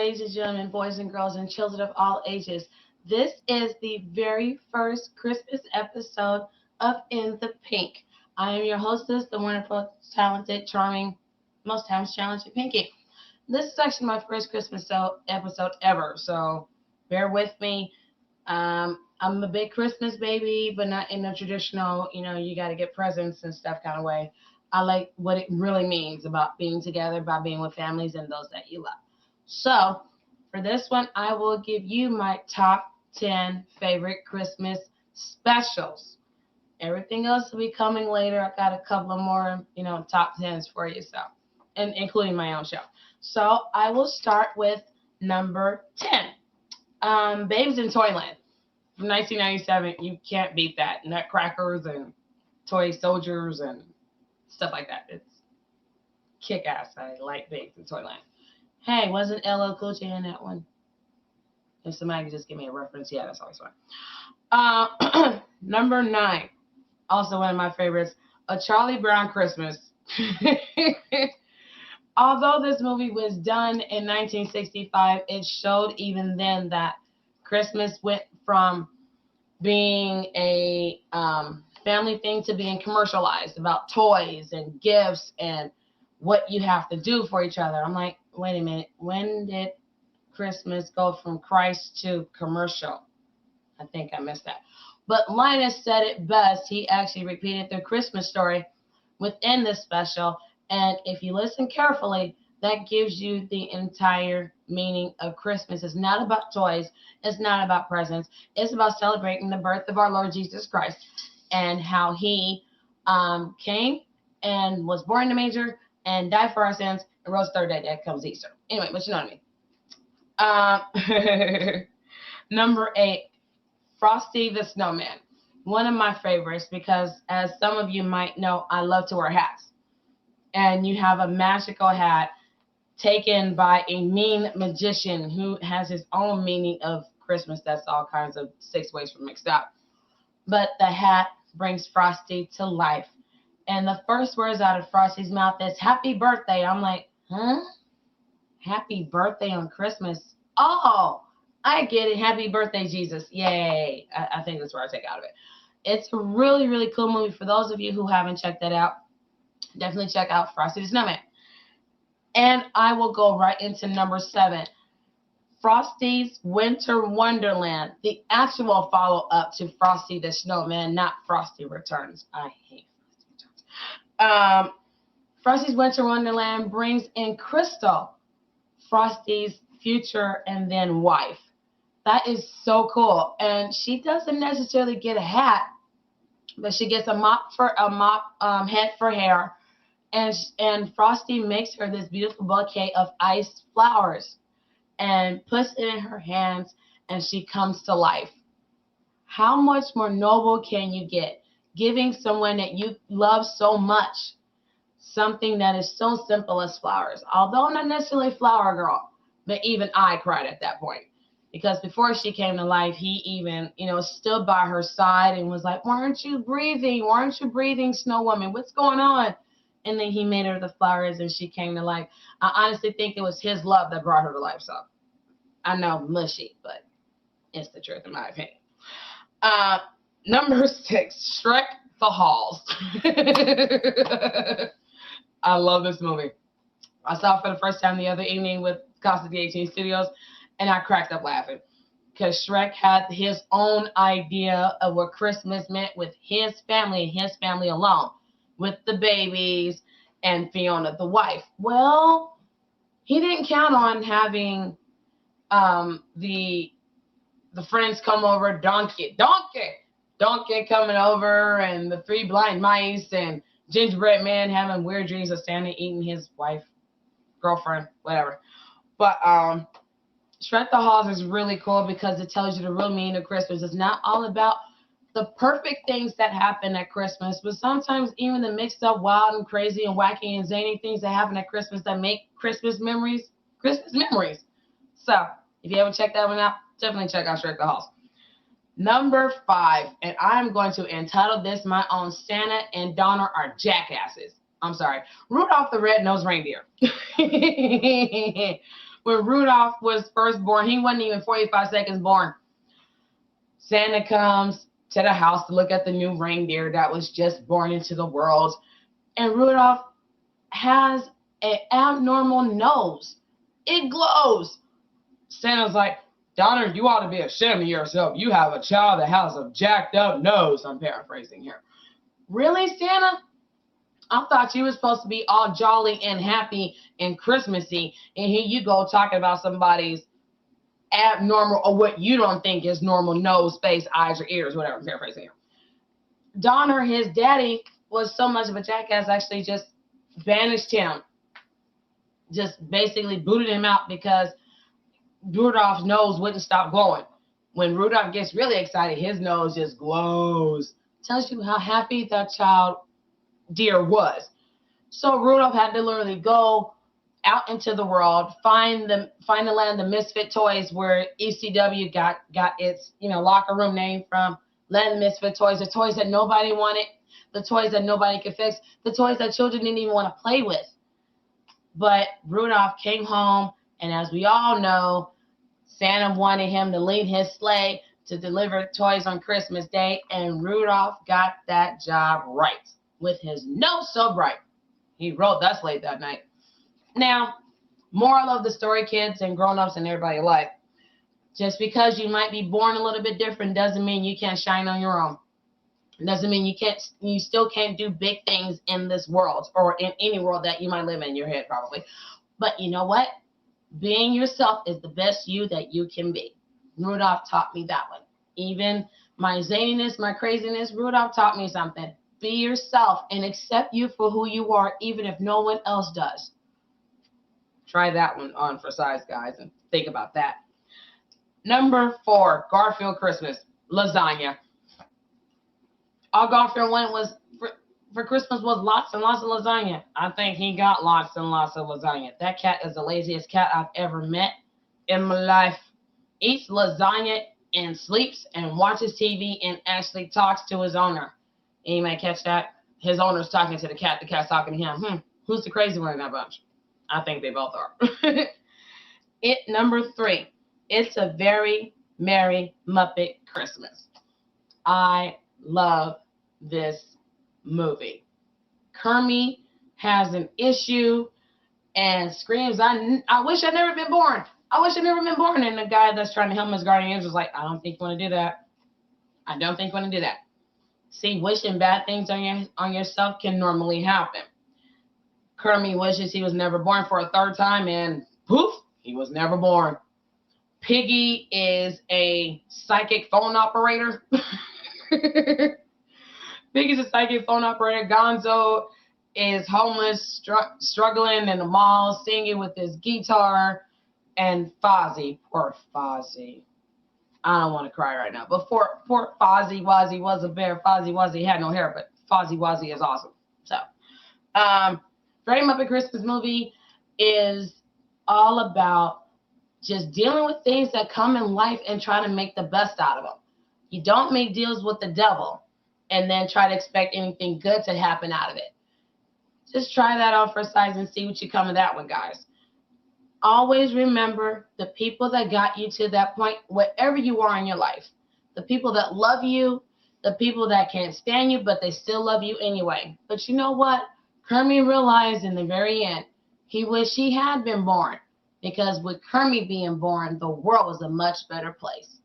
ladies and gentlemen, boys and girls, and children of all ages. This is the very first Christmas episode of In the Pink. I am your hostess, the wonderful, talented, charming, most times challenging Pinky. This is actually my first Christmas episode ever, so bear with me. I'm a big Christmas baby, but not in the traditional, you got to get presents and stuff kind of way. I like what it really means about being together, about being with families and those that you love. So, for this one, I will give you my top 10 favorite Christmas specials. Everything else will be coming later. I got a couple of more, top 10s for you, so, and including my own show. So, I will start with number 10. Babes in Toyland from 1997. You can't beat that. Nutcrackers and toy soldiers and stuff like that. It's kick-ass. I like Babes in Toyland. Hey, wasn't LL Cool J in that one? If somebody could just give me a reference, yeah, that's always fun. Number 9, also one of my favorites, A Charlie Brown Christmas. Although this movie was done in 1965, it showed even then that Christmas went from being a family thing to being commercialized about toys and gifts and what you have to do for each other. I'm like, wait a minute, when did Christmas go from Christ to commercial? I think I missed that. But Linus said it best. He actually repeated the Christmas story within this special. And if you listen carefully, that gives you the entire meaning of Christmas. It's not about toys. It's not about presents. It's about celebrating the birth of our Lord Jesus Christ and how he came and was born in the manger and died for our sins and rose third day. That comes Easter. Anyway, but you know what I mean. Number 8, Frosty the Snowman. One of my favorites because, as some of you might know, I love to wear hats. And you have a magical hat taken by a mean magician who has his own meaning of Christmas. That's all kinds of 6 ways from mixed up. But the hat brings Frosty to life. And the first words out of Frosty's mouth is, "Happy birthday." I'm like, huh? Happy birthday on Christmas? Oh, I get it. Happy birthday, Jesus. Yay. I think that's what I take out of it. It's a really, really cool movie. For those of you who haven't checked that out, definitely check out Frosty the Snowman. And I will go right into number 7. Frosty's Winter Wonderland, the actual follow-up to Frosty the Snowman, not Frosty Returns. I hate Frosty Returns. Frosty's Winter Wonderland brings in Crystal, Frosty's future and then wife. That is so cool. And she doesn't necessarily get a hat, but she gets a head for hair. And Frosty makes her this beautiful bouquet of iced flowers and puts it in her hands, and she comes to life. How much more noble can you get? Giving someone that you love so much something that is so simple as flowers. Although I'm not necessarily a flower girl, but even I cried at that point. Because before she came to life, he even, stood by her side and was like, "Why aren't you breathing? Why aren't you breathing, Snow Woman? What's going on?" And then he made her the flowers and she came to life. I honestly think it was his love that brought her to life. So I know, mushy, but it's the truth in my opinion. Number 6, Shrek the Halls. I love this movie. I saw it for the first time the other evening with Casa D18 Studios, and I cracked up laughing because Shrek had his own idea of what Christmas meant with his family and his family alone, with the babies and Fiona, the wife. Well, he didn't count on having the friends come over, Donkey coming over, and the 3 blind mice, and Gingerbread Man having weird dreams of Santa eating his wife, girlfriend, whatever. But Shrek the Halls is really cool because it tells you the real meaning of Christmas. It's not all about the perfect things that happen at Christmas, but sometimes even the mixed up, wild and crazy and wacky and zany things that happen at Christmas that make Christmas memories. So if you haven't checked that one out, definitely check out Shrek the Halls. Number 5, and I'm going to entitle this my own, Santa and Donner are jackasses. I'm sorry, Rudolph the Red-Nosed Reindeer. When Rudolph was first born, he wasn't even 45 seconds born. Santa comes to the house to look at the new reindeer that was just born into the world. And Rudolph has an abnormal nose. It glows. Santa's like, Donner, you ought to be ashamed of yourself. You have a child that has a jacked up nose. I'm paraphrasing here. Really, Santa? I thought you were supposed to be all jolly and happy and Christmassy. And here you go talking about somebody's abnormal or what you don't think is normal nose, face, eyes, or ears, whatever. I'm paraphrasing here. Donner, his daddy, was so much of a jackass, actually just banished him. Just basically booted him out because Rudolph's nose wouldn't stop glowing. When Rudolph gets really excited, his nose just glows. Tells you how happy that child deer was. So Rudolph had to literally go out into the world, find the land of misfit toys, where ECW got its locker room name from. Land of misfit toys, the toys that nobody wanted, the toys that nobody could fix, the toys that children didn't even want to play with. But Rudolph came home, and as we all know, Santa wanted him to lead his sleigh to deliver toys on Christmas Day, and Rudolph got that job right with his nose so bright. He rode that sleigh that night. Now, moral of the story, kids and grown-ups and everybody alike, just because you might be born a little bit different doesn't mean you can't shine on your own. It doesn't mean you still can't do big things in this world or in any world that you might live in your head probably. But you know what? Being yourself is the best you that you can be. Rudolph taught me that one. Even my zaniness, my craziness, Rudolph taught me something. Be yourself and accept you for who you are, even if no one else does. Try that one on for size, guys, and think about that. Number 4, Garfield Christmas, lasagna. All Garfield wanted was for Christmas was lots and lots of lasagna. I think he got lots and lots of lasagna. That cat is the laziest cat I've ever met in my life. Eats lasagna and sleeps and watches TV and actually talks to his owner. And you might catch that. His owner's talking to the cat. The cat's talking to him. Who's the crazy one in that bunch? I think they both are. Number 3. It's a Very Merry Muppet Christmas. I love this movie. Kermit has an issue and screams, I wish I'd never been born. I wish I'd never been born. And the guy that's trying to help his guardian angel is like, I don't think you want to do that. I don't think you want to do that. See, wishing bad things on yourself can normally happen. Kermit wishes he was never born for a 3rd time, and poof, he was never born. Piggy is a psychic phone operator. Piggy's a psychic phone operator. Gonzo is homeless, struggling in the mall, singing with his guitar. And Fozzie, poor Fozzie. I don't want to cry right now. But poor Fozzie Wozzie was a bear. Fozzie Wozzie had no hair, but Fozzie Wozzie is awesome. So, Very Muppet Christmas movie is all about just dealing with things that come in life and trying to make the best out of them. You don't make deals with the devil and then try to expect anything good to happen out of it. Just try that on for size and see what you come of that one, guys. Always remember the people that got you to that point, wherever you are in your life. The people that love you, the people that can't stand you, but they still love you anyway. But you know what? Kermit realized in the very end, he wished he had been born. Because with Kermit being born, the world was a much better place.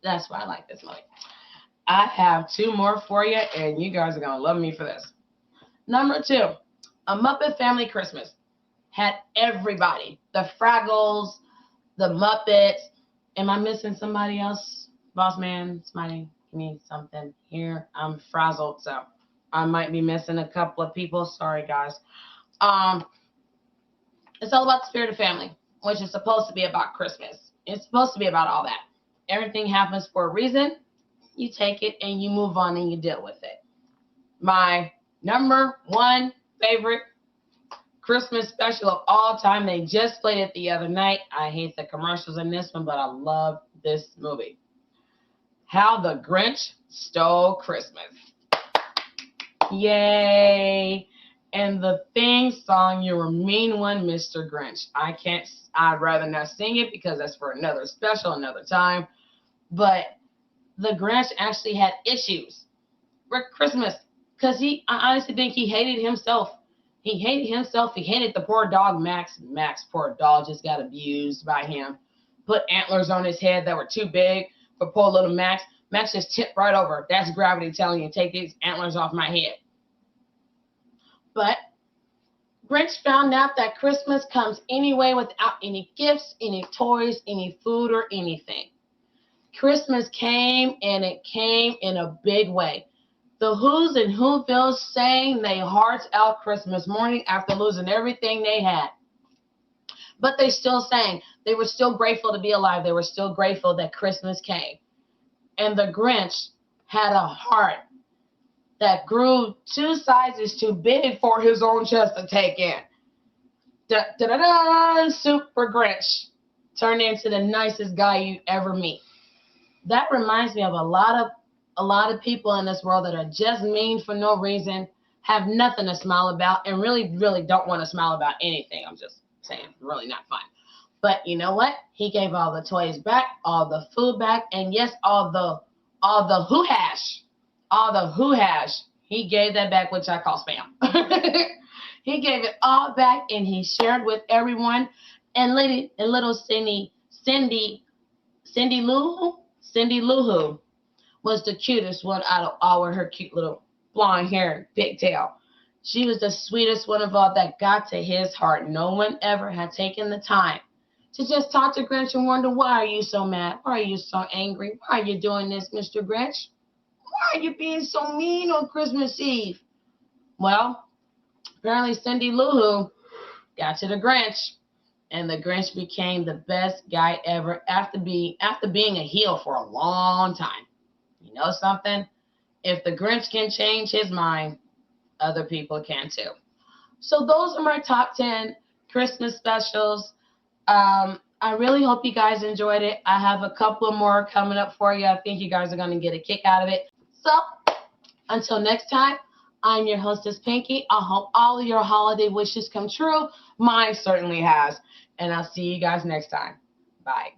That's why I like this movie. I have 2 more for you, and you guys are going to love me for this. Number 2, A Muppet Family Christmas. Had everybody. The Fraggles, the Muppets. Am I missing somebody else? Boss man, somebody give me something here. I'm frazzled, so I might be missing a couple of people. Sorry, guys. It's all about the spirit of family, which is supposed to be about Christmas. It's supposed to be about all that. Everything happens for a reason. You take it and you move on and you deal with it. My number 1 favorite Christmas special of all time. They just played it the other night. I hate the commercials in this one, but I love this movie. How the Grinch Stole Christmas. Yay. And the theme song, you're a mean one, Mr. Grinch. I'd rather not sing it because that's for another special, another time. But the Grinch actually had issues for Christmas because I honestly think he hated himself. He hated himself. He hated the poor dog, Max. Max, poor dog, just got abused by him. Put antlers on his head that were too big for poor little Max. Max just tipped right over. That's gravity telling you, take these antlers off my head. But Grinch found out that Christmas comes anyway without any gifts, any toys, any food, or anything. Christmas came, and it came in a big way. The Who's and Whovilles sang their hearts out Christmas morning after losing everything they had. But they still sang. They were still grateful to be alive. They were still grateful that Christmas came. And the Grinch had a heart that grew 2 sizes too big for his own chest to take in. Da-da-da-da, Super Grinch turned into the nicest guy you ever meet. That reminds me of a lot of people in this world that are just mean for no reason, have nothing to smile about, and really, really don't want to smile about anything. I'm just saying, really not fun. But you know what? He gave all the toys back, all the food back, and yes, all the hoo hash. He gave that back, which I call spam. He gave it all back, and he shared with everyone. And little Cindy Lou Who was the cutest one out of all of her cute little blonde hair and pigtail. She was the sweetest one of all that got to his heart. No one ever had taken the time to just talk to Grinch and wonder, why are you so mad? Why are you so angry? Why are you doing this, Mr. Grinch? Why are you being so mean on Christmas Eve? Well, apparently Cindy Lou Who got to the Grinch, and the Grinch became the best guy ever after being a heel for a long time. You know something? If the Grinch can change his mind, other people can too. So those are my top 10 Christmas specials. I really hope you guys enjoyed it. I have a couple of more coming up for you. I think you guys are going to get a kick out of it. So until next time, I'm your hostess, Pinky. I hope all of your holiday wishes come true. Mine certainly has. And I'll see you guys next time. Bye.